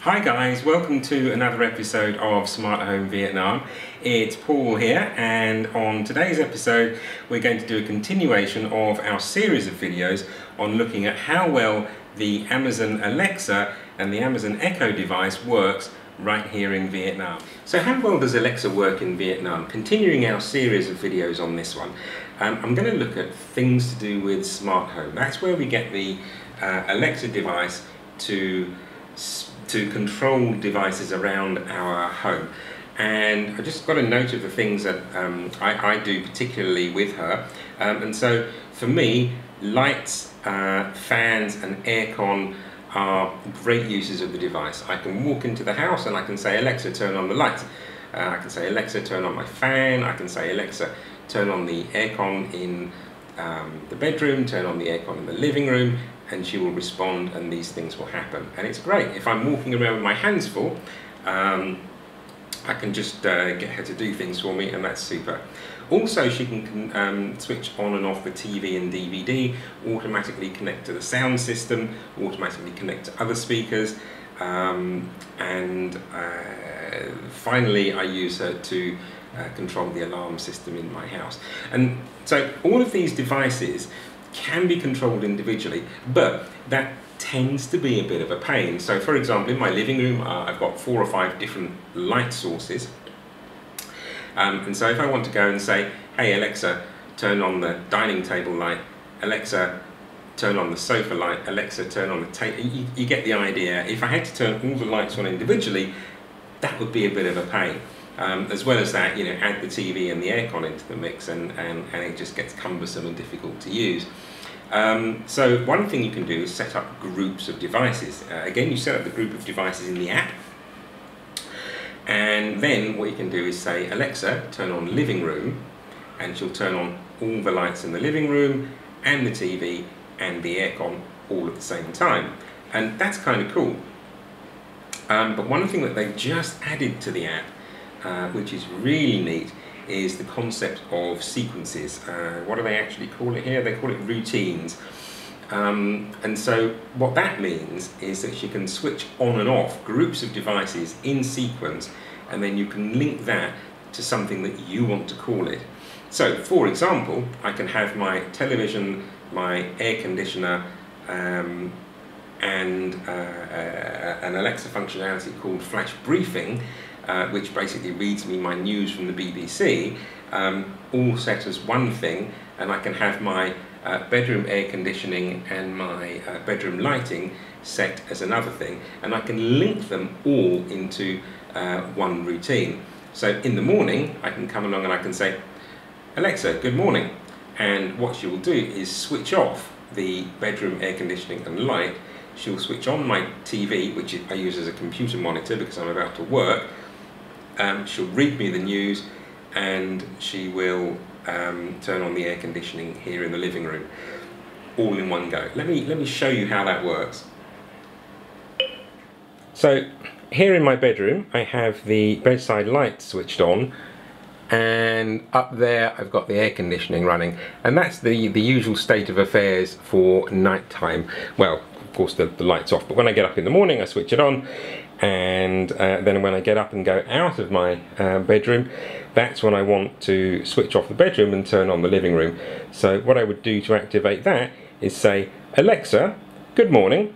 Hi guys, welcome to another episode of Smart Home Vietnam. It's Paul here, and on today's episode we're going to do a continuation of our series of videos on looking at how well the Amazon Alexa and the Amazon Echo device works right here in Vietnam. So how well does Alexa work in Vietnam? Continuing our series of videos on this one, I'm going to look at things to do with smart home. That's where we get the Alexa device to control devices around our home. And I just got a note of the things that I do particularly with her. And so for me, lights, fans and aircon are great uses of the device. I can walk into the house and I can say, Alexa, turn on the lights. I can say, Alexa, turn on my fan. I can say, Alexa, turn on the aircon in the bedroom, turn on the aircon in the living room, and she will respond and these things will happen. And it's great. If I'm walking around with my hands full, I can just get her to do things for me, and that's super. Also, she can switch on and off the TV and DVD, automatically connect to the sound system, automatically connect to other speakers, and finally I use her to control the alarm system in my house. And so all of these devices can be controlled individually, but that tends to be a bit of a pain. So for example, in my living room I've got 4 or 5 different light sources, and so if I want to go and say, hey Alexa, turn on the dining table light, Alexa, turn on the sofa light, Alexa, turn on the table, you get the idea. If I had to turn all the lights on individually, that would be a bit of a pain. As well as that, you know, add the TV and the aircon into the mix, and it just gets cumbersome and difficult to use. So one thing you can do is set up groups of devices. Again, you set up the group of devices in the app, and then what you can do is say, Alexa, turn on living room, and she'll turn on all the lights in the living room and the TV and the aircon all at the same time. And that's kind of cool. But one thing that they've just added to the app, which is really neat, is the concept of sequences. What do they actually call it here? They call it routines. And so what that means is that you can switch on and off groups of devices in sequence, and then you can link that to something that you want to call it. So for example, I can have my television, my air conditioner, and an Alexa functionality called Flash Briefing, which basically reads me my news from the BBC, all set as one thing, and I can have my bedroom air conditioning and my bedroom lighting set as another thing, and I can link them all into one routine. So in the morning I can come along and I can say, Alexa, good morning, and what she will do is switch off the bedroom air conditioning and light. She'll switch on my TV, which I use as a computer monitor because I'm about to work. She'll read me the news, and she will turn on the air conditioning here in the living room, all in one go. Let me show you how that works. So here in my bedroom I have the bedside light switched on, and up there I've got the air conditioning running, and that's the usual state of affairs for night time. Well, of course the light's off, but when I get up in the morning I switch it on, and then when I get up and go out of my bedroom, that's when I want to switch off the bedroom and turn on the living room. So what I would do to activate that is say, Alexa, good morning,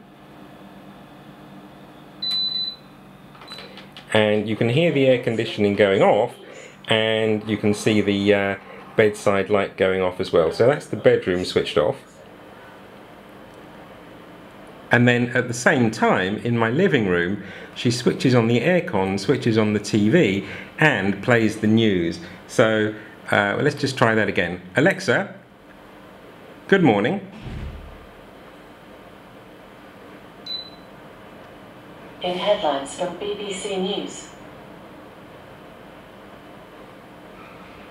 and you can hear the air conditioning going off, and you can see the bedside light going off as well. So that's the bedroom switched off. And then at the same time, in my living room, she switches on the aircon, switches on the TV, and plays the news. So let's just try that again. Alexa, good morning. In headlines from BBC News.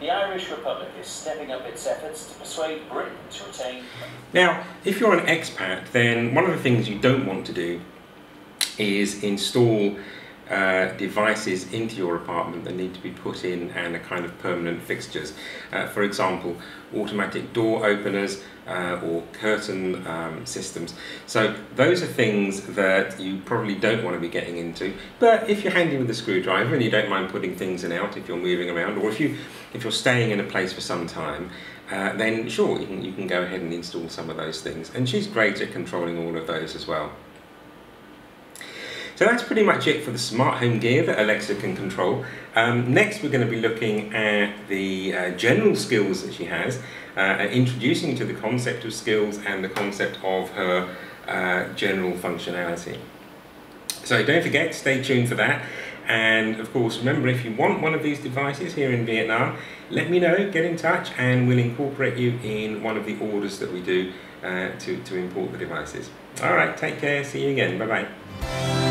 The Irish Republic is stepping up its efforts to persuade Britain to retain... Now, if you're an expat, then one of the things you don't want to do is install devices into your apartment that need to be put in and are kind of permanent fixtures. For example, automatic door openers or curtain systems. So those are things that you probably don't want to be getting into, but if you're handy with a screwdriver and you don't mind putting things in and out if you're moving around, or if you're staying in a place for some time, then sure, you can go ahead and install some of those things. And she's great at controlling all of those as well. So that's pretty much it for the smart home gear that Alexa can control. Next we're going to be looking at the general skills that she has, introducing you to the concept of skills and the concept of her general functionality. So don't forget, stay tuned for that. And of course, remember, if you want one of these devices here in Vietnam, let me know, get in touch, and we'll incorporate you in one of the orders that we do to import the devices. Alright, take care, see you again, bye bye.